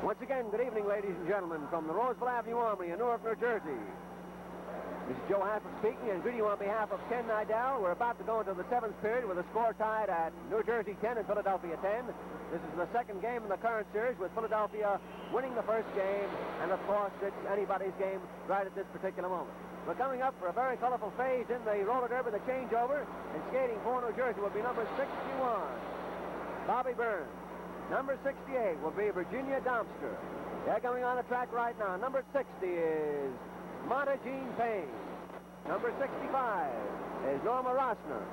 Once again, good evening, ladies and gentlemen, from the Roseville Avenue Armory in Newark, New Jersey. This is Joe Hafford speaking and greeting you on behalf of Ken Nidell. We're about to go into the 7th period with a score tied at New Jersey 10 and Philadelphia 10. This is the second game in the current series, with Philadelphia winning the first game, and of course it's anybody's game right at this particular moment. We're coming up for a very colorful phase in the roller derby, the changeover, and skating for New Jersey will be number 61, Bobby Burns. Number 68 will be Virginia Domster. They're coming on the track right now. Number 60 is Monta Jean Payne. Number 65 is Norma Rossner.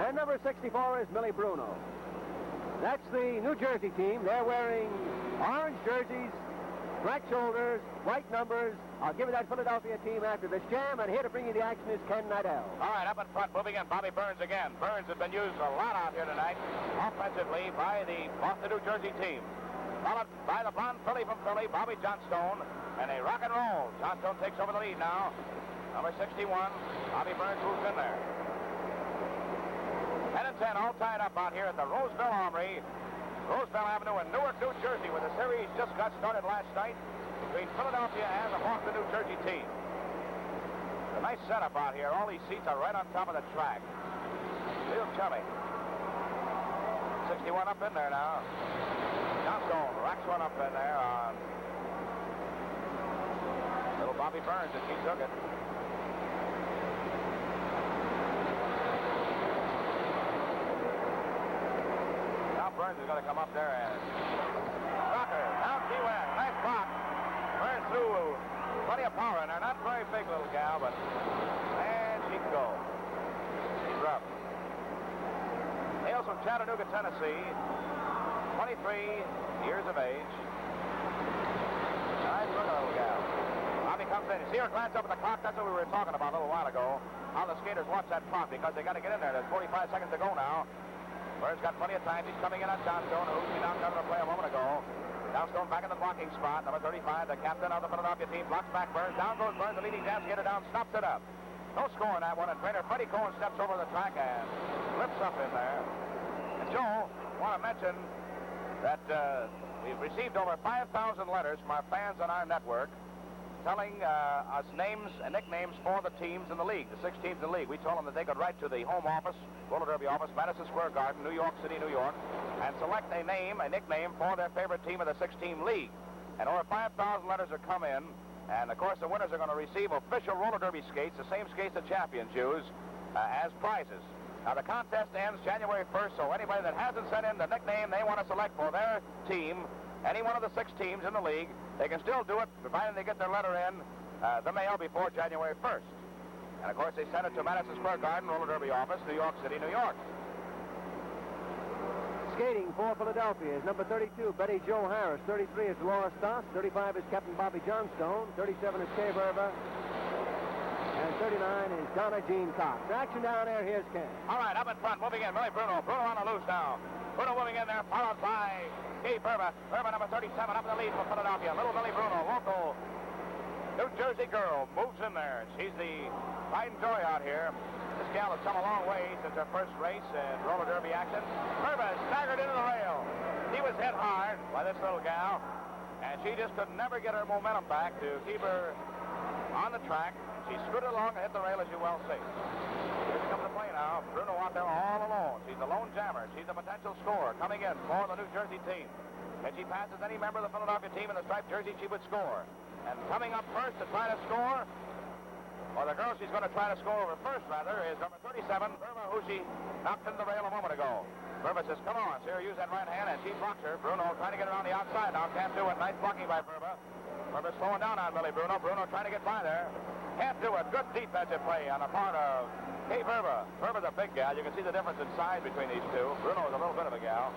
And number 64 is Millie Bruno. That's the New Jersey team. They're wearing orange jerseys, black shoulders, white numbers. I'll give you that Philadelphia team after this jam, and here to bring you the action is Ken Nidell. All right, up in front, moving in, Bobby Burns again. Burns has been used a lot out here tonight, offensively, by the Boston, New Jersey team. Followed by the blonde filly from Philly, Bobby Johnstone, and a rock and roll. Johnstone takes over the lead now. Number 61, Bobby Burns moves in there. 10 and 10, all tied up out here at the Roseville Armory, Roseville Avenue in Newark, New Jersey, where the series just got started last night between Philadelphia and the Boston, New Jersey team. A nice setup out here. All these seats are right on top of the track. Real chummy. 61 up in there now. Johnstone racks one up in there on little Bobby Burns as he took it. Now Burns is going to come up there and rocker. Down she went. Nice block. Burns through plenty of power in there. Not very big little gal, but man, she can go. She's rough. Hails from Chattanooga, Tennessee. 23 years of age. Nice looking little gal. Bobby comes in. You see her glance up at the clock? That's what we were talking about a little while ago. How the skaters watch that clock because they got to get in there. There's 45 seconds to go now. Burns got plenty of time. He's coming in on Johnstone, who he knocked out of the play a moment ago. Johnstone back in the blocking spot. Number 35, the captain of the Philadelphia team, blocks back Burns. Down goes Burns, the leading jam skater down, stops it up. No score in that one, and trainer Freddie Cohen steps over the track and lifts up in there. And Joe, want to mention that we've received over 5,000 letters from our fans on our network telling us names and nicknames for the teams in the league, the 6 teams in the league. We told them that they could write to the home office, roller derby office, Madison Square Garden, New York City, New York, and select a name, a nickname for their favorite team of the 6-team league. And over 5,000 letters have come in, and of course the winners are going to receive official roller derby skates, the same skates the champions use, as prizes. Now the contest ends January 1st, so anybody that hasn't sent in the nickname they want to select for their team, any one of the 6 teams in the league, they can still do it, provided they get their letter in the mail before January 1st. And of course they send it to Madison Square Garden, roller derby office, New York City, New York. Skating for Philadelphia is number 32, Betty Jo Harris. 33 is Laura Stoss. 35 is Captain Bobby Johnstone. 37 is Kay Verba. And 39 is Donna Jean Cox. Action down there. Here's Ken. All right, up in front, moving in. Millie Bruno. Bruno on the loose now. Bruno moving in there, followed by Kay Verba. Verba, number 37, up in the lead for Philadelphia. Little Millie Bruno, local New Jersey girl, moves in there. She's the pride and joy out here. This gal has come a long way since her first race in roller derby action. Verba staggered into the rail. She was hit hard by this little gal, and she just could never get her momentum back to keep her on the track. She scooted along and hit the rail, as you well see. Here comes the play now. Bruno out there all alone. She's a lone jammer. She's a potential scorer coming in for the New Jersey team. If she passes any member of the Philadelphia team in the striped jersey, she would score. And coming up first to try to score, or the girl she's going to try to score over first, rather, is number 37, Verba, who she knocked into the rail a moment ago. Verba says, come on, see her use that right hand, and she blocks her. Bruno trying to get around the outside now. Can't do it. Nice blocking by Verba. Verba slowing down on Millie Bruno. Bruno trying to get by there. Can't do it. Good defensive play on the part of Kay Verba. Verba's a big gal. You can see the difference in size between these two. Bruno is a little bit of a gal.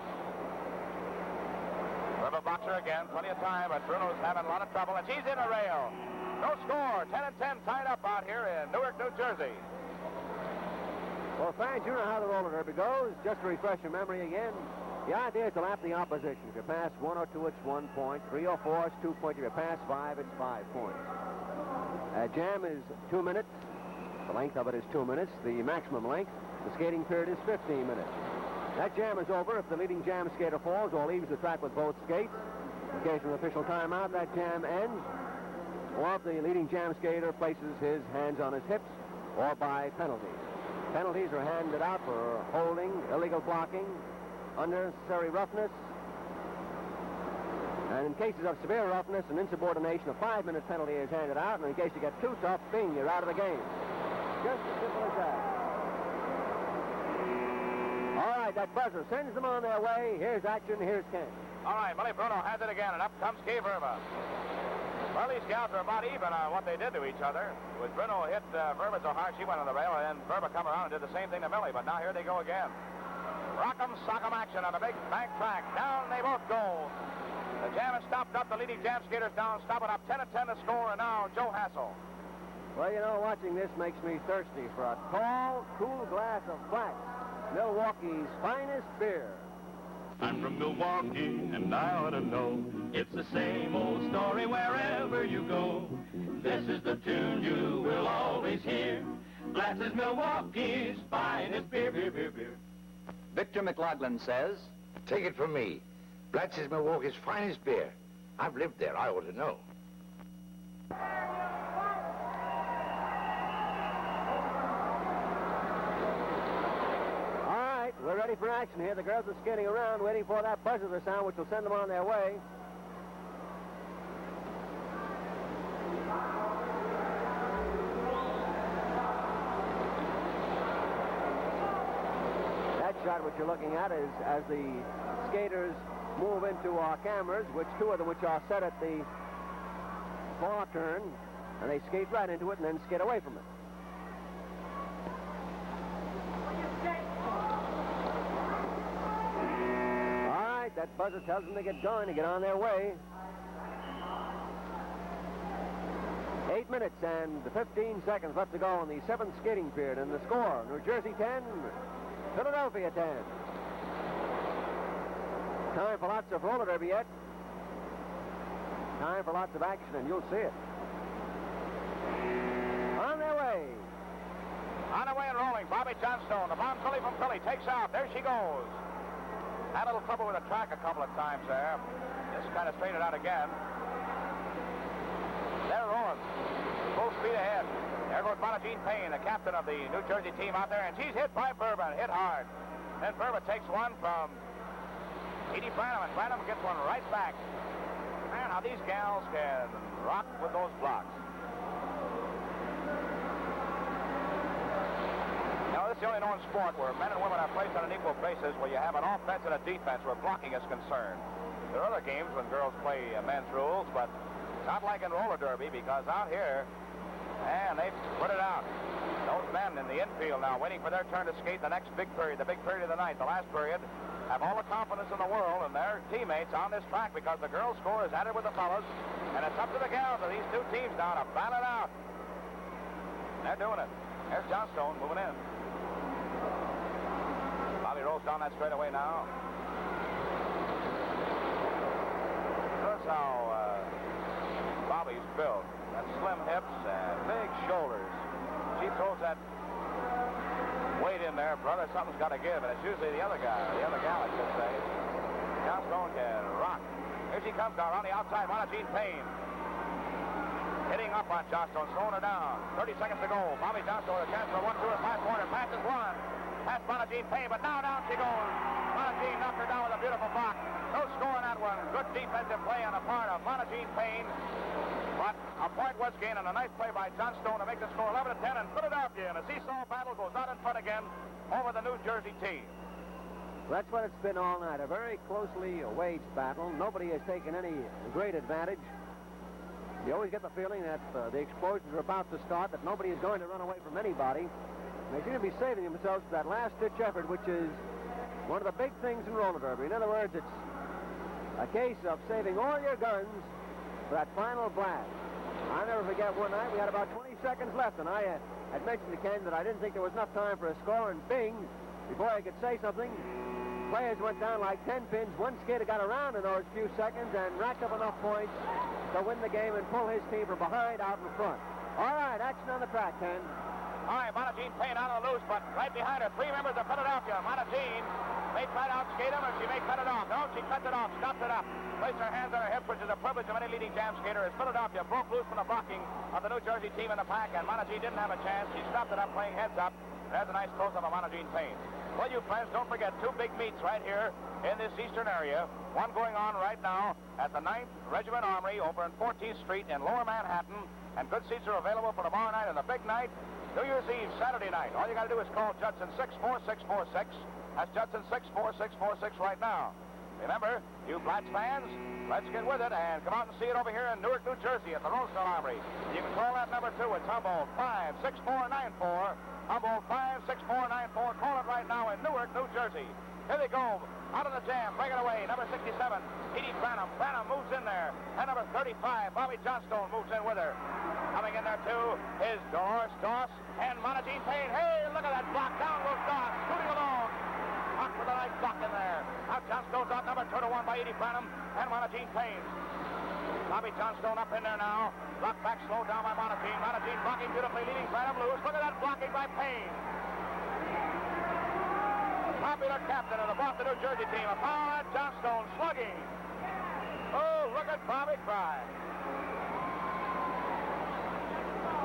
Verba blocks her again. Plenty of time, but Bruno's having a lot of trouble, and she's in a rail. No score. 10 and 10 tied up out here in Newark, New Jersey. Well, fans, you know how the roller derby goes. Just to refresh your memory again, the idea is to lap the opposition. If you pass 1 or 2, it's 1 point. 3 or 4, it's 2 points. If you pass 5, it's 5 points. Jam is 2 minutes. The length of it is 2 minutes. The maximum length, the skating period, is 15 minutes. That jam is over. If the leading jam skater falls or leaves the track with both skates, in case of an official timeout, that jam ends. Or if the leading jam skater places his hands on his hips, or by penalties. Penalties are handed out for holding, illegal blocking, unnecessary roughness, and in cases of severe roughness and insubordination, a 5-minute penalty is handed out, and in case you get too tough, bing, you're out of the game. Just as simple as that. All right, that buzzer sends them on their way. Here's action, here's Ken. All right, Billy Bruno has it again, and up comes Kay Verba. Well, these gals are about even on what they did to each other. With Bruno hit Verba so hard she went on the rail, and then Verba come around and did the same thing to Millie, but now here they go again. Rock'em sock'em action on the big bank track. Down they both go. The jam has stopped up. The leading jam skaters down, stopping up 10-10 to score, and now Joe Hassel. Well, you know, watching this makes me thirsty for a tall, cool glass of black, Milwaukee's finest beer. I'm from Milwaukee, and I ought to know. It's the same old story wherever you go. This is the tune you will always hear. Glass is Milwaukee's finest beer, beer, beer, beer. Victor McLaughlin says, take it from me. Blatz is Milwaukee's finest beer. I've lived there. I ought to know. All right, we're ready for action here. The girls are skating around, waiting for that buzzer to sound, which will send them on their way. That shot, which you're looking at, is as the skaters move into our cameras, which two of them which are set at the far turn, and they skate right into it and then skate away from it. All right, that buzzer tells them to get going, to get on their way. 8 minutes and 15 seconds left to go in the 7th skating period, and the score, New Jersey 10, Philadelphia 10. Time for lots of roller derby yet. Time for lots of action, and you'll see it. On their way. On the way and rolling, Bobby Johnstone. The bomb Philly from Philly takes out. There she goes. Had a little trouble with the track a couple of times there. Just kind of straightened out again. They're rolling. Full speed ahead. There goes Bonnie Jean Payne, the captain of the New Jersey team out there, and she's hit by Bourbon, hit hard. Then Bourbon takes one from Edie Branham, and Branham gets one right back. Man, how these gals can rock with those blocks. Now, this is the only known sport where men and women are placed on an equal basis, where you have an offense and a defense where blocking is concerned. There are other games when girls play men's rules, but not like in roller derby, because out here, man, they put it out. Those men in the infield now waiting for their turn to skate the next big period, the big period of the night, the last period, have all the confidence in the world in their teammates on this track, because the girls' score is added with the fellas, and it's up to the gals of these two teams now to battle it out. They're doing it. There's Johnstone moving in. Bobby rolls down that straightaway now. Notice how Bobby's built. Got slim hips and big shoulders. She throws that weight in there, brother. Something's got to give, and it's usually the other guy, the other gal, I should say. Johnstone can rock. Here she comes now around the outside. Bonnie Jean Payne hitting up on Johnstone, slowing her down. 30 seconds to go. Bobby Johnstone with a chance for 1-2 at 5-corner. Passes one. Past Bonnie Jean Payne, but now down she goes. Bonnie Jean knocked her down with a beautiful block. No score on that one. Good defensive play on the part of Bonnie Jean Payne. But a point was gained on a nice play by Johnstone to make the score 11-10, and Philadelphia in a seesaw battle goes out in front again over the New Jersey team. That's what it's been all night, a very closely waged battle. Nobody has taken any great advantage. You always get the feeling that the explosions are about to start, that nobody is going to run away from anybody. They seem to be saving themselves for that last-ditch effort, which is one of the big things in roller derby. In other words, it's a case of saving all your guns for that final blast. I'll never forget one night we had about 20 seconds left, and I had mentioned to Ken that I didn't think there was enough time for a score, and bing, before I could say something, players went down like 10 pins. One skater got around in those few seconds and racked up enough points to win the game and pull his team from behind out in front. All right, action on the track, Ken. All right, Monagine Payne out on the loose, but right behind her, 3 members of Philadelphia. Monagine may try to outskate him, or she may cut it off. No, she cuts it off, stops it up. Placed her hands on her hips, which is a privilege of any leading jam skater, as Philadelphia broke loose from the blocking of the New Jersey team in the pack, and Monagine didn't have a chance. She stopped it up, playing heads up. There's a nice close-up of Monagine Payne. Well, you friends, don't forget 2 big meets right here in this eastern area. One going on right now at the 9th Regiment Armory over on 14th Street in Lower Manhattan, and good seats are available for tomorrow night and the big night, New Year's Eve, Saturday night. All you got to do is call Judson 64646. That's Judson 64646 right now. Remember, you Blacks fans, let's get with it and come out and see it over here in Newark, New Jersey at the Rosedale Armory. You can call that number, too. It's Humboldt 56494. Humboldt 56494. Call it right now in Newark, New Jersey. Here they go. Out of the jam. Break it away. Number 67, Edie Branham. Branham moves in there. And number 35, Bobby Johnstone, moves in with her. Coming in there, too, is Dolores Doss and Monagine Payne. Hey, look at that block. Down goes Doss, shooting along. Hawk with a nice block in there. Now Johnstone's out, number 2 to 1 by Edie Branham and Monagine Payne. Bobby Johnstone up in there now. Blocked back, slowed down by Monagine. Monagine blocking beautifully, leading Branham loose. Look at that blocking by Payne. Popular captain of the Boston, New Jersey team. Upon Johnstone slugging. Oh, look at Bobby cry.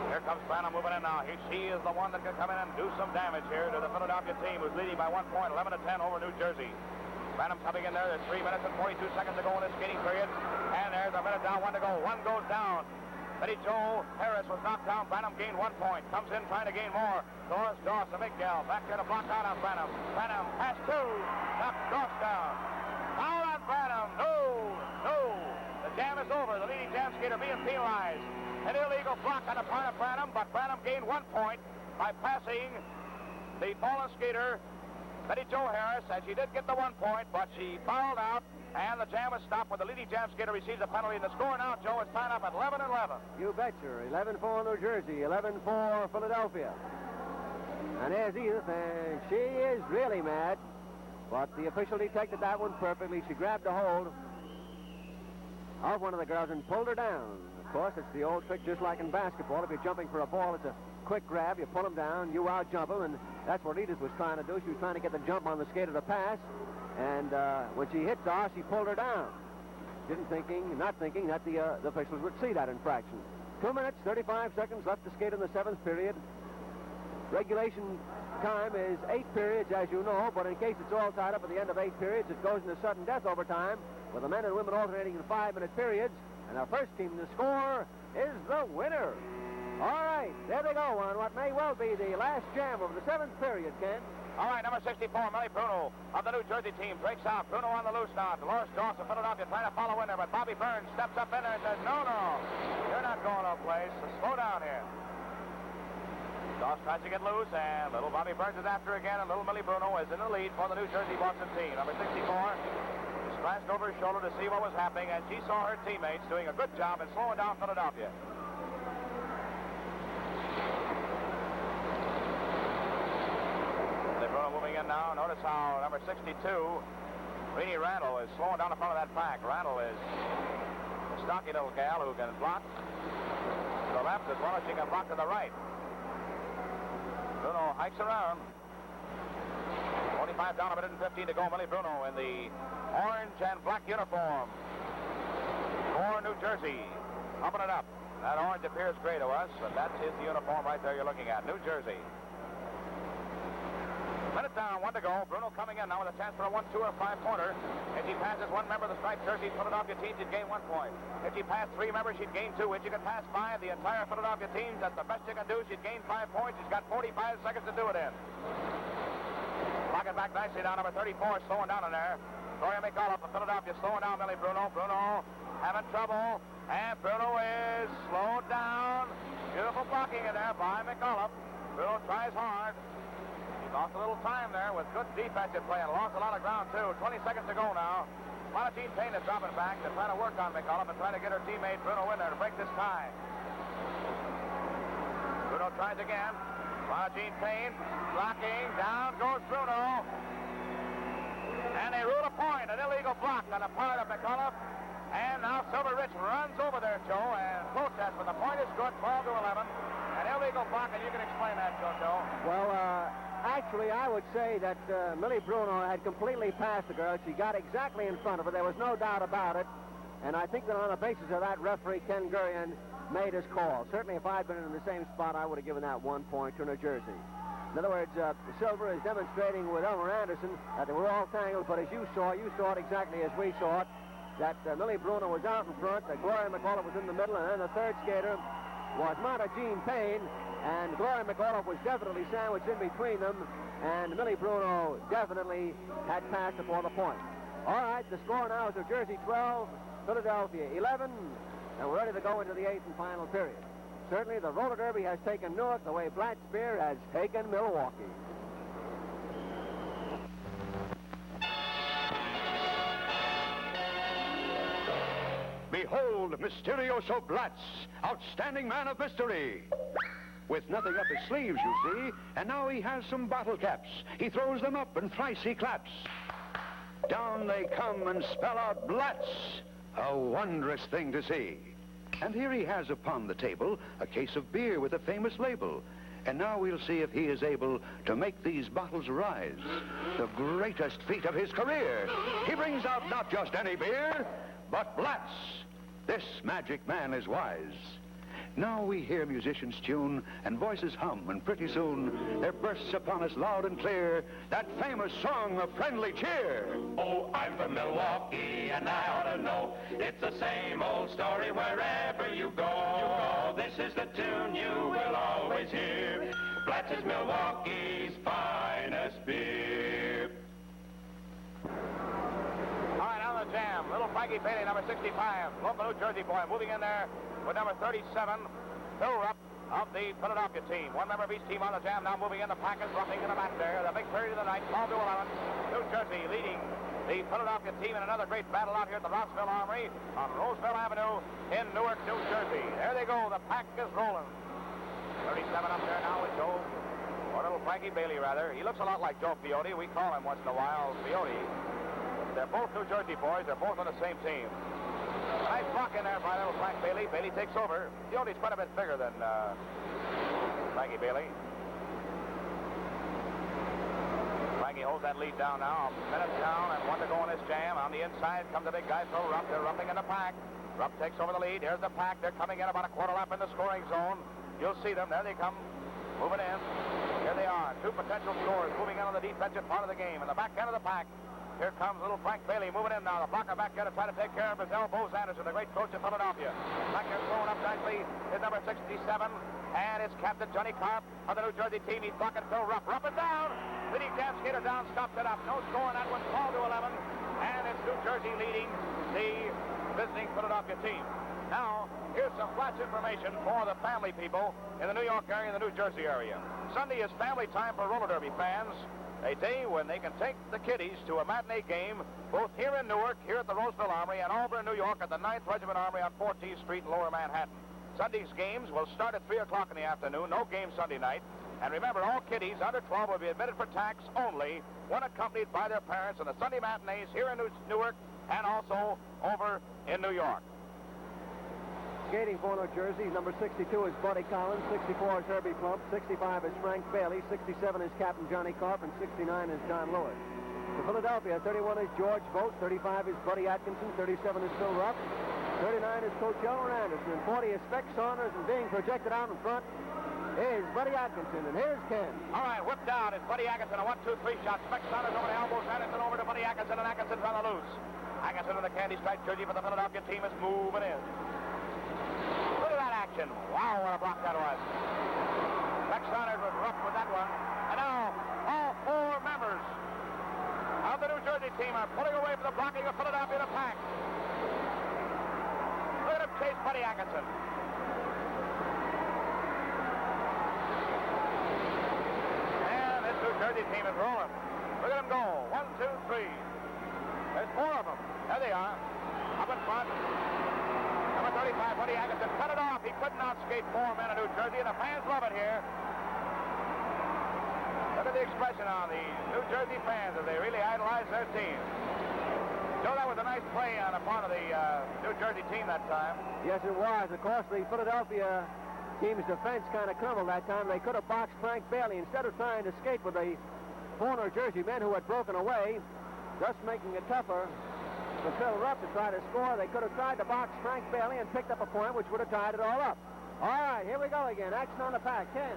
Here comes Branham moving in now. She is the one that can come in and do some damage here to the Philadelphia team, who's leading by 1 point, 11 to 10 over New Jersey. Branham coming in there. There's 3 minutes and 42 seconds to go in this skating period. And there's a minute down, 1 to go. 1 goes down. Betty Jo Harris was knocked down. Branham gained 1 point. Comes in trying to gain more. Doris Doss, a big gal. Back there to block out on Branham. Branham has 2. Knocks Doss down. Foul on Branham. No. The jam is over. The leading jam skater being penalized. An illegal block on the part of Branham, but Branham gained 1 point by passing the fallen skater, Betty Jo Harris, and she did get the 1 point, but she fouled out, and the jam was stopped when the leading jam skater receives a penalty. And the score now, Joe, is tied up at 11-11. You betcha. 11-4 New Jersey, 11-4 Philadelphia. And there's Edith, and she is really mad, but the official detected that one perfectly. She grabbed a hold of one of the girls and pulled her down. Of course, it's the old trick, just like in basketball. If you're jumping for a ball, it's a quick grab. You pull them down, you out-jump them, and that's what Edith was trying to do. She was trying to get the jump on the skater to pass, and when she hit Doss, she pulled her down. Not thinking that the officials would see that infraction. 2 minutes, 35 seconds left to skate in the 7th period. Regulation time is 8 periods, as you know, but in case it's all tied up at the end of 8 periods, it goes into sudden death overtime, with the men and women alternating in 5-minute periods. And our first team to score is the winner. All right, there they go on what may well be the last jam of the 7th period, Ken. All right, number 64, Millie Bruno of the New Jersey team breaks out. Bruno on the loose now. Dolores Doss of Philadelphia trying to follow in there, but Bobby Burns steps up in there and says, no, you're not going no place. So slow down here. Doss tries to get loose, and little Bobby Burns is after again, and little Millie Bruno is in the lead for the New Jersey Boston team. Number 64 glanced over his shoulder to see what was happening, and she saw her teammates doing a good job in slowing down Philadelphia. Bruno moving in now. Notice how number 62, Renee Randall, is slowing down the front of that pack. Randall is a stocky little gal who can block to the left as well as she can block to the right. Bruno hikes around. 25 down, a minute and 15 to go. Millie Bruno in the orange and black uniform for New Jersey. Pumping it up. That orange appears gray to us, but that is the uniform right there you're looking at. New Jersey. Minute down, 1 to go. Bruno coming in now with a chance for a 1, 2, or 5-pointer. If she passes 1 member of the striped jersey Philadelphia team, she'd gain 1 point. If she passed 3 members, she'd gain 2. If she could pass 5, the entire Philadelphia team, that's the best she can do. She'd gain 5 points. She's got 45 seconds to do it in. Locking back nicely down. Number 34 slowing down in there. Gloria McAuliffe of Philadelphia slowing down Millie Bruno. Bruno having trouble. And Bruno is slowed down. Beautiful blocking in there by McAuliffe. Bruno tries hard. He lost a little time there with good defensive play and lost a lot of ground, too. 20 seconds to go now. Monagine Payne is dropping back to try to work on McAuliffe and try to get her teammate Bruno in there to break this tie. Bruno tries again. Monagine Payne blocking. Down goes Bruno. And they rule a point, an illegal block on the part of McAuliffe. And now Silver Rich runs over there, Joe, and protests, but the point is good, 12 to 11. An illegal block, and you can explain that, Joe. Actually, I would say that Millie Bruno had completely passed the girl. She got exactly in front of her. There was no doubt about it. And I think that on the basis of that, referee Ken Gurian made his call. Certainly, if I'd been in the same spot, I would have given that 1 point to New Jersey. In other words, Silver is demonstrating with Elmer Anderson that they were all tangled, but as you saw it exactly as we saw it, that Millie Bruno was out in front, that Gloria McAuliffe was in the middle, and then the third skater was Marta Jean Payne, and Gloria McAuliffe was definitely sandwiched in between them, and Millie Bruno definitely had passed before the point. All right, the score now is New Jersey 12, Philadelphia 11, and we're ready to go into the 8th and final period. Certainly, the roller derby has taken Newark the way Black Spear has taken Milwaukee. Behold, Mysterioso Blatz, outstanding man of mystery. With nothing up his sleeves, you see, and now he has some bottle caps. He throws them up and thrice he claps. Down they come and spell out Blatz, a wondrous thing to see. And here he has upon the table a case of beer with a famous label. And now we'll see if he is able to make these bottles rise. The greatest feat of his career. He brings out not just any beer, but Blatz. This magic man is wise. Now we hear musicians tune and voices hum, and pretty soon there bursts upon us loud and clear that famous song of friendly cheer. Oh, I'm from Milwaukee, and I ought to know. It's the same old story wherever you go. This is the tune you will always hear. Blatz is Milwaukee's finest beer. All right, on the jam, little Frankie Bailey, number 65, local New Jersey boy, moving in there with number 37, Phil Rupp of the Philadelphia team. One member of each team on the jam, now moving in. The Packers roughing in the back there. The big period of the night, 12 to 11. New Jersey leading the Philadelphia team in another great battle out here at the Rossville Armory on Roseville Avenue in Newark, New Jersey. There they go. The pack is rolling. 37 up there now with Joe, or little Frankie Bailey, rather. He looks a lot like Joe Fiote. We call him once in a while Fiote. They're both New Jersey boys. They're both on the same team. Nice block in there by little Frank Bailey. Bailey takes over. Fiote's quite a bit bigger than Frankie Bailey. Frankie holds that lead down now. A minute down and 1 to go in this jam. On the inside comes the big guy, Phil Rupp. They're roughing in the pack. Rupp takes over the lead. Here's the pack. They're coming in about a quarter lap in the scoring zone. You'll see them. There they come. Moving in. Here they are. Two potential scorers moving in on the defensive part of the game. In the back end of the pack, here comes little Frank Bailey moving in now. The blocker back there to try to take care of his elbows. Anderson, the great coach of Philadelphia. Back here throwing up nicely is number 67. And it's Captain Johnny Carp of the New Jersey team. He's blocking Phil Rupp. Rupp is down. Leading jam skater down, stops it up. No score on that one. 12 to 11. And it's New Jersey leading the visiting Philadelphia team. Now, here's some flash information for the family people in the New York area and the New Jersey area. Sunday is family time for roller derby fans. A day when they can take the kiddies to a matinee game, both here in Newark, here at the Roseville Armory, and Auburn, New York, at the 9th Regiment Armory on 14th Street in Lower Manhattan. Sunday's games will start at 3 o'clock in the afternoon. No game Sunday night. And remember, all kiddies under 12 will be admitted for tax only when accompanied by their parents in the Sunday matinees here in Newark and also over in New York. Skating for New Jersey, number 62 is Buddy Collins, 64 is Herbie Plump, 65 is Frank Bailey, 67 is Captain Johnny Carp, and 69 is John Lewis. For Philadelphia, 31 is George Vogt, 35 is Buddy Atkinson, 37 is Phil Rupp, 39 is Coach Elmer Anderson, and 40 is Speck Saunders, and being projected out in front is Buddy Atkinson, and here's Ken. All right, whipped down is Buddy Atkinson, a 1-2-3 shot. Speck Saunders over the elbows, Anderson over to Buddy Atkinson, and Atkinson's on the loose. Atkinson in the candy stripe jersey for the Philadelphia team is moving in. Look at that action. Wow, what a block that was. Speck Saunders was rough with that one. And now, all four members of the New Jersey team are pulling away from the blocking of Philadelphia to pack. Look at him chase Buddy Atkinson. And this New Jersey team is rolling. Look at them go. 1, 2, 3. There's 4 of them. There they are. Up in front. Number 35, Buddy Atkinson, cut it off. He couldn't outskate 4 men of New Jersey, and the fans love it here. Look at the expression on the New Jersey fans as they really idolize their team. Joe, that was a nice play on the part of the New Jersey team that time. Yes, it was. Of course, the Philadelphia team's defense kind of crumbled that time. They could have boxed Frank Bailey. Instead of trying to skate with the 4 New Jersey men who had broken away, just making it tougher for Phil Rupp to try to score. They could have tried to box Frank Bailey and picked up a point which would have tied it all up. All right, here we go again. Action on the pack. Ken.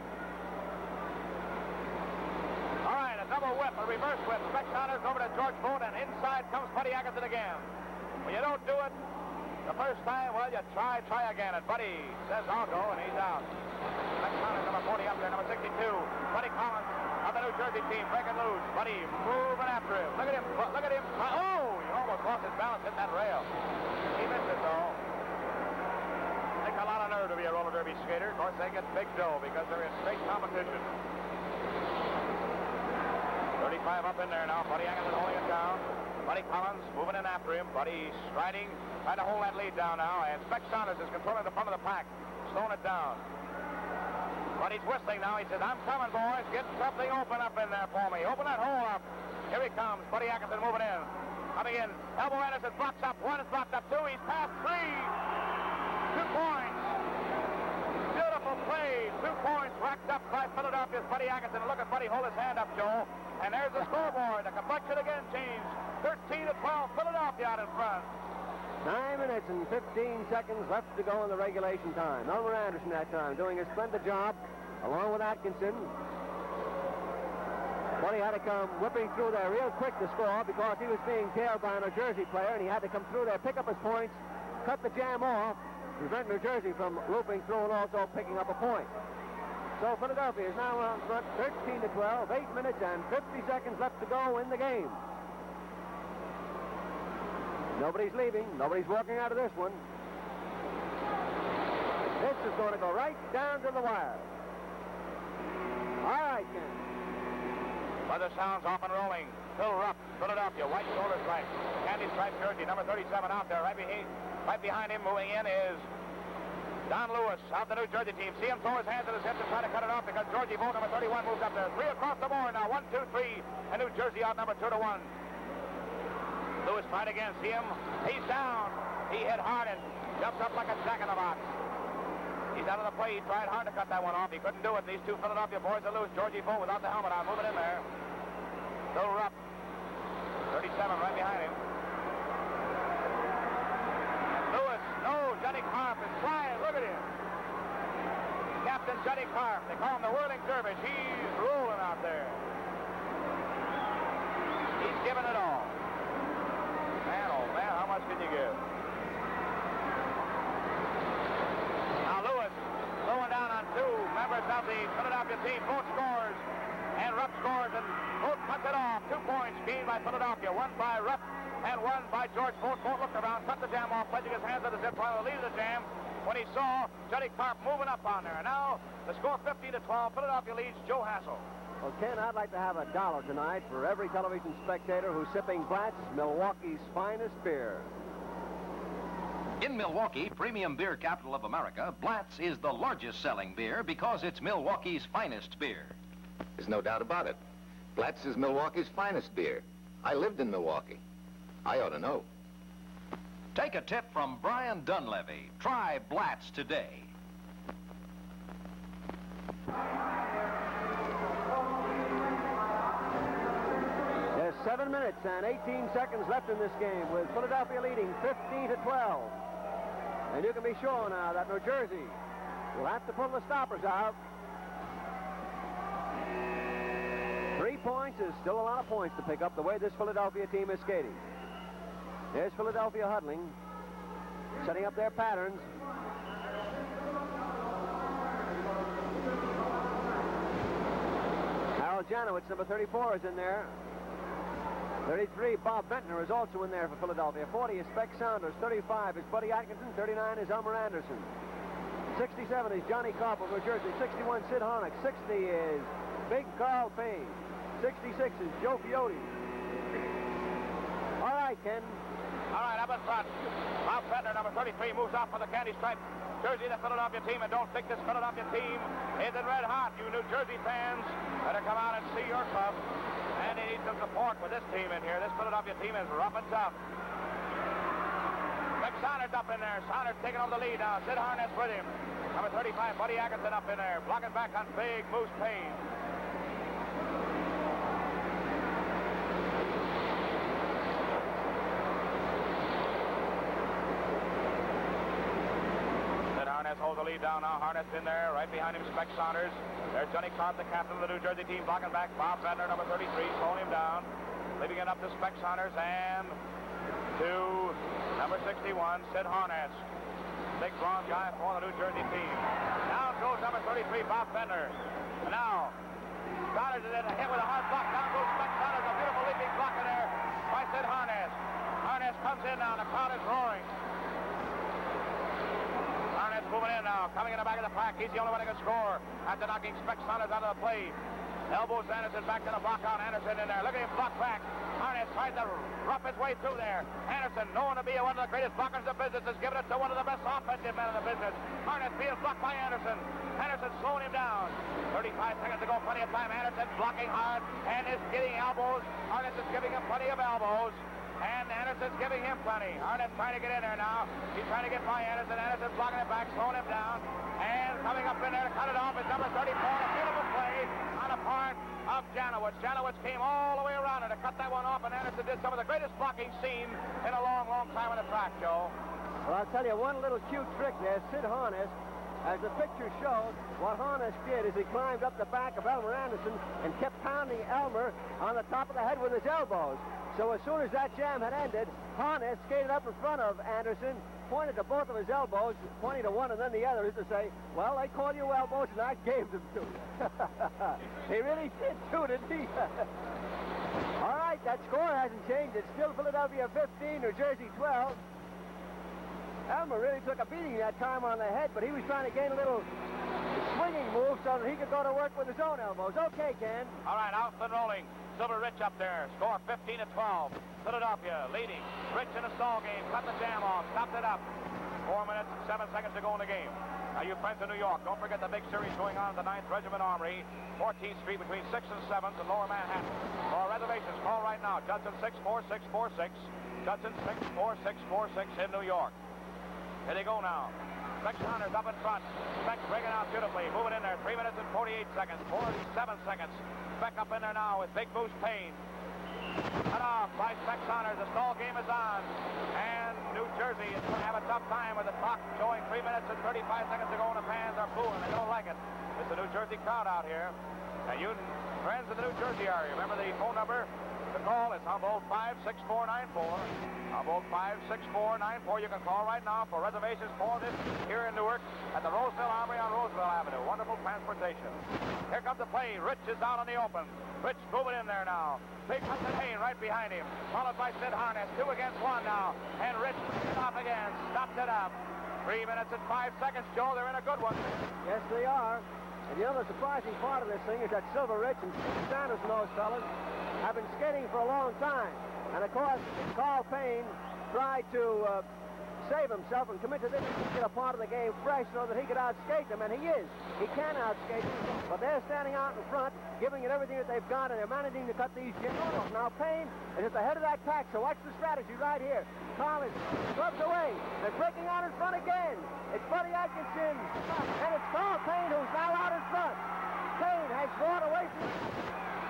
All right, a double whip, a reverse whip. Speck Saunders over to George Vogt, and inside comes Buddy Atkinson again. When you don't do it the first time, well, you try again. And Buddy says, I'll go, and he's out. Speck Saunders, number 40 up there, number 62. Buddy Collins of the New Jersey team, breaking loose. Buddy moving after him. Look at him, look at him. Oh, he almost lost his balance, hit that rail. He missed it, though. Takes a lot of nerve to be a roller derby skater. Of course, they get big dough because they're in straight competition. 35 up in there now. Buddy Atkinson holding it down. Buddy Collins moving in after him. Buddy striding, trying to hold that lead down now. And Speck Saunders is controlling the front of the pack, slowing it down. Buddy's whistling now. He says, I'm coming, boys. Get something open up in there for me. Open that hole up. Here he comes. Buddy Atkinson moving in. Coming in. Elbow Anderson blocks up. 1 is blocked up. 2. He's past 3. 2 points. Beautiful play. 2 points racked up by Philadelphia's Buddy Atkinson. Look at Buddy hold his hand up, Joe. And there's the scoreboard. The complexion again changed. 13-12. Philadelphia out in front. 9 minutes and 15 seconds left to go in the regulation time. Elmer Anderson that time doing a splendid job along with Atkinson. Buddy had to come whipping through there real quick to score because he was being tailed by a New Jersey player, and he had to come through there, pick up his points, cut the jam off, prevent New Jersey from looping through and also picking up a point. So Philadelphia is now on front 13-12, 8 minutes and 50 seconds left to go in the game. Nobody's leaving. Nobody's walking out of this one. This is going to go right down to the wire. All right, Ken. Weather sounds off and rolling. Phil Rupp, Philadelphia, white shoulder stripe. Candy stripe jersey, number 37 out there. Right behind him, moving in is Don Lewis of the New Jersey team. See him throw his hands in his hips and try to cut it off because Georgie Vogt, number 31, moves up there. 3 across the board now. 1, 2, 3. And New Jersey out number 2-1. Lewis tried again. See him? He's down. He hit hard and jumps up like a jack in the box. He's out of the play. He tried hard to cut that one off. He couldn't do it. These 2 Philadelphia boys are loose. Georgie Vogt without the helmet on, moving in there. Phil Rupp, 37 right behind him. And Lewis, no, Johnny Carp is flying. Look at him. Captain Johnny Carp. They call him the whirling dervish. He's rolling out there. He's giving it all. Man, oh man, how much can you give? Now Lewis slowing down on 2 members of the Philadelphia team. Both scores, and Rupp scores, and Vogt cuts it off. 2 points gained by Philadelphia. 1 by Rupp and 1 by George Vogt. Vogt looked around, cut the jam off, pledging his hands at the zip while the lead of the jam when he saw Johnny Carp moving up on there. And now the score 15-12. Philadelphia leads Joe Hassel. Well, Ken, I'd like to have $1 tonight for every television spectator who's sipping Blatz, Milwaukee's finest beer. In Milwaukee, premium beer capital of America, Blatz is the largest selling beer because it's Milwaukee's finest beer. There's no doubt about it. Blatz is Milwaukee's finest beer. I lived in Milwaukee. I ought to know. Take a tip from Brian Dunleavy. Try Blatz today. There's 7 minutes and 18 seconds left in this game with Philadelphia leading 15-12. And you can be sure now that New Jersey will have to pull the stoppers out. 3 points is still a lot of points to pick up the way this Philadelphia team is skating. There's Philadelphia huddling, setting up their patterns. Harold Janowitz, number 34, is in there. 33, Bob Ventnor is also in there for Philadelphia. 40 is Speck Saunders. 35 is Buddy Atkinson. 39 is Elmer Anderson. 67 is Johnny Carp of New Jersey. 61, Sid Harnick. 60 is Big Carl Payne. 66 is Joe Fiodi. All right, Ken. All right, up in front. Bob Ventnor, number 33, moves off for the candy stripe jersey of the Philadelphia team. And don't think this Philadelphia team isn't red hot. You New Jersey fans better come out and see your club. And he needs some support with this team in here. This Philadelphia team is rough and tough. Speck Saunders up in there. Saunders taking over the lead now. Sid Harness with him. Number 35, Buddy Atkinson up in there. Blocking back on Big Moose Payne. the lead down now. Harness in there. Right behind him, Spec Saunders. There's Johnny Clark, the captain of the New Jersey team, blocking back. Bob Bender, number 33, slowing him down. Leaving it up to Spec Saunders and to number 61, Sid Harness. Big bronze guy for the New Jersey team. Down goes number 33, Bob Bender. And now, Saunders is in a hit with a hard block. Down goes Spec Saunders. A beautiful leaping block in there by Sid Harness. Harness comes in now. The crowd is roaring. Harness moving in now. Coming in the back of the pack. He's the only one who can score after knocking Spec Saunders out of the play. Elbows Anderson back to the block out. Anderson in there. Look at him block back. Harness tries to rough his way through there. Anderson, known to be one of the greatest blockers in the business, has given it to one of the best offensive men in the business. Harness being blocked by Anderson. Anderson slowing him down. 35 seconds to go, plenty of time. Anderson blocking hard and is getting elbows. Harness is giving him plenty of elbows. And Anderson's giving him plenty. Harness trying to get in there now. He's trying to get by Anderson. Anderson blocking it back, slowing him down. And coming up in there to cut it off is number 34. A beautiful play on the part of Janowitz. Janowitz came all the way around to cut that one off, and Anderson did some of the greatest blocking seen in a long, long time on the track, Joe. Well, I'll tell you one little cute trick there. Sid Harness, as the picture shows, what Harness did is he climbed up the back of Elmer Anderson and kept pounding Elmer on the top of the head with his elbows. So as soon as that jam had ended, Harness skated up in front of Anderson, pointed to both of his elbows, pointing to one and then the other, as to say, well, they called you elbows and I gave them to you. He really did too, didn't he? All right, that score hasn't changed. It's still Philadelphia 15, New Jersey 12. Elmer really took a beating that time on the head, but he was trying to gain a little swinging move so that he could go to work with his own elbows. Okay, Ken. All right, out and rolling. Silver Rich up there. Score 15-12. Philadelphia leading. Rich in a stall game. Cut the jam off. Stopped it up. 4 minutes and 7 seconds to go in the game. Now, you friends in New York, don't forget the big series going on at the 9th Regiment Armory, 14th Street between 6th and 7th in Lower Manhattan. For reservations, call right now. Judson 64646. Judson 64646 in New York. Here they go now. Spec Saunders up in front. Spec bringing out beautifully. Moving in there. 3 minutes and 48 seconds. 47 seconds. Spec up in there now with Big Moose Payne. Cut off by Spec Saunders. The stall game is on. And New Jersey is going to have a tough time with the clock showing 3 minutes and 35 seconds to go, and the fans are booing. They don't like it. It's the New Jersey crowd out here. And you friends of the New Jersey area, remember the phone number? The call is Humboldt 56494. Humboldt 56494. You can call right now for reservations for this here in Newark at the Roseville Armory on Roosevelt Avenue. Wonderful transportation. Here comes the play. Rich is out on the open. Rich moving in there now. Big Hudson Hayne right behind him. Followed by Sid Harness. 2 against 1 now. And Rich puts it off again. Stops it up. 3 minutes and 5 seconds, Joe. They're in a good one. Yes, they are. And you know, the surprising part of this thing is that Silver Rich and Sanders and those fellas have been skating for a long time. And, of course, Carl Payne tried to save himself and commit to this particular part of the game fresh so that he could outskate them, and he is. He can outskate them, but they're standing out in front, giving it everything that they've got, and they're managing to cut these jams off. Now, Payne is at the head of that pack, so watch the strategy right here. Carl is clubs away. They're breaking out in front again. It's Buddy Atkinson, and it's Carl Payne who's now out in front. Payne has brought away from...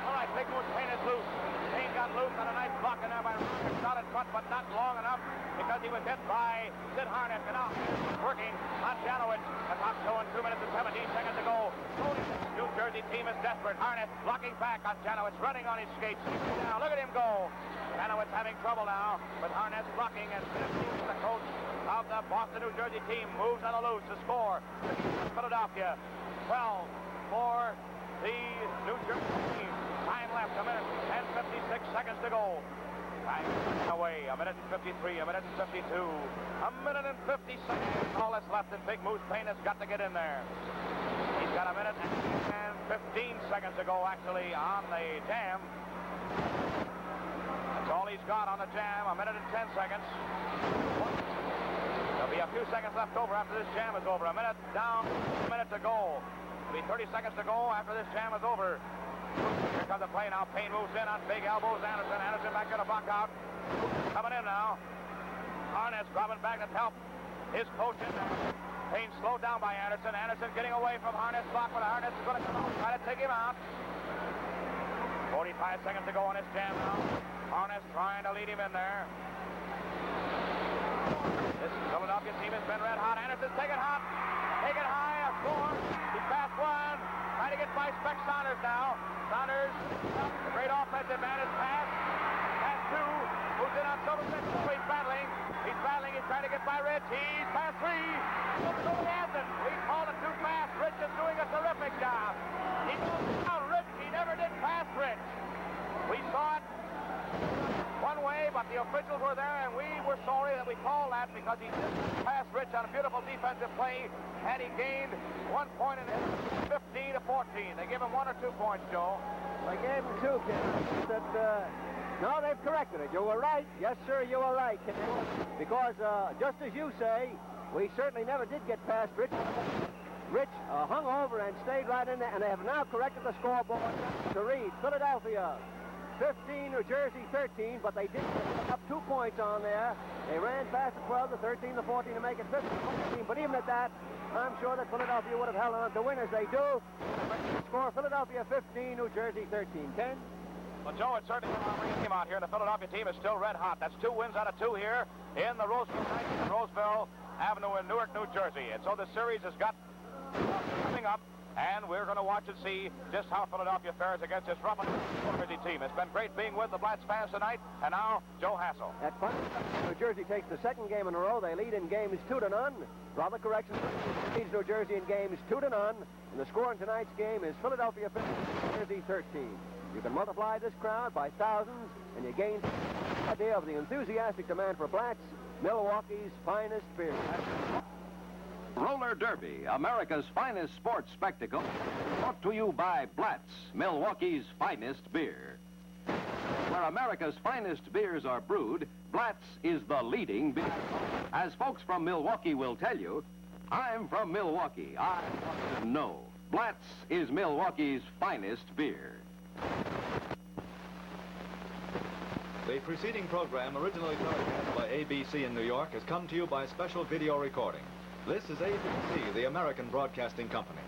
All right, Big Moose Payne is loose. Payne got loose on a nice block in there by Rockets out in front, but not long enough because he was hit by Sid Harness. And now working on Janowitz. The clock showing 2 minutes and 17 seconds to go. New Jersey team is desperate. Harness blocking back on Janowitz, running on his skates. Now look at him go. Janowitz having trouble now with Harness blocking, and the coach of the Boston, New Jersey team moves on the loose to score. Philadelphia 12 for the New Jersey team. Time left, 1 minute and 56 seconds to go. Time away, 1 minute and 53, 1 minute and 52, 1 minute and 50 seconds. All that's left, and Big Moose Payne has got to get in there. He's got 1 minute and 15 seconds to go, actually, on the jam. That's all he's got on the jam, 1 minute and 10 seconds. There'll be a few seconds left over after this jam is over. 1 minute down, 1 minute to go. There'll be 30 seconds to go after this jam is over. Here comes the play now. Payne moves in on big elbows. Anderson back to the block out. Coming in now. Harness grabbing back to help his coach in there. Payne slowed down by Anderson. Anderson getting away from Harness block, but Harness is going to come out and try to take him out. 45 seconds to go on this jam now. Harness trying to lead him in there. This Philadelphia team has been red hot. Anderson's taking hot. Take it high, a score. He's past one. Trying to get by Spec Saunders now. Saunders, the great offensive man, is past. Past two. Moves in on Silverfish. He's battling. He's battling. He's trying to get by Rich. He's past three. He hasn't. We called it too fast. Rich is doing a terrific job. He moves down Rich. He never did pass Rich. We saw it one way, but the officials were there, and we were sorry that we called that because he did pass Rich on a beautiful defensive play, and he gained 1 point in it, 15 to 14. They gave him 1 or 2 points, Joe. They gave him 2, Ken. No, they've corrected it. You were right. Yes, sir, you were right, Ken. Because, just as you say, we certainly never did get past Rich. Rich hung over and stayed right in there, and they have now corrected the scoreboard to read Philadelphia 15, New Jersey 13, but they did pick up 2 points on there. They ran past the 12, the 13, the 14 to make it 15. But even at that, I'm sure that Philadelphia would have held on to win as they do. Score Philadelphia 15, New Jersey 13. Ken? Well, Joe, it's certainly a bringing team out here. The Philadelphia team is still red hot. That's 2 wins out of 2 here in the Roseville Heights and Roseville Avenue in Newark, New Jersey. And so the series has got coming up, and we're going to watch and see just how Philadelphia fares against this rough New Jersey team. It's been great being with the Blats fans tonight, and now Joe Hassel. At fun, New Jersey takes the 2nd game in a row. They lead in games 2-0. Rather correction leads New Jersey in games 2-0. And the score in tonight's game is Philadelphia 15, New Jersey 13. You can multiply this crowd by thousands, and you gain an idea of the enthusiastic demand for Blats, Milwaukee's finest beer. Roller Derby, America's finest sports spectacle, brought to you by Blatz, Milwaukee's finest beer. Where America's finest beers are brewed, Blatz is the leading beer. As folks from Milwaukee will tell you, I'm from Milwaukee. I want to know. Blatz is Milwaukee's finest beer. The preceding program, originally telecast by ABC in New York, has come to you by special video recording. This is ABC, the American Broadcasting Company.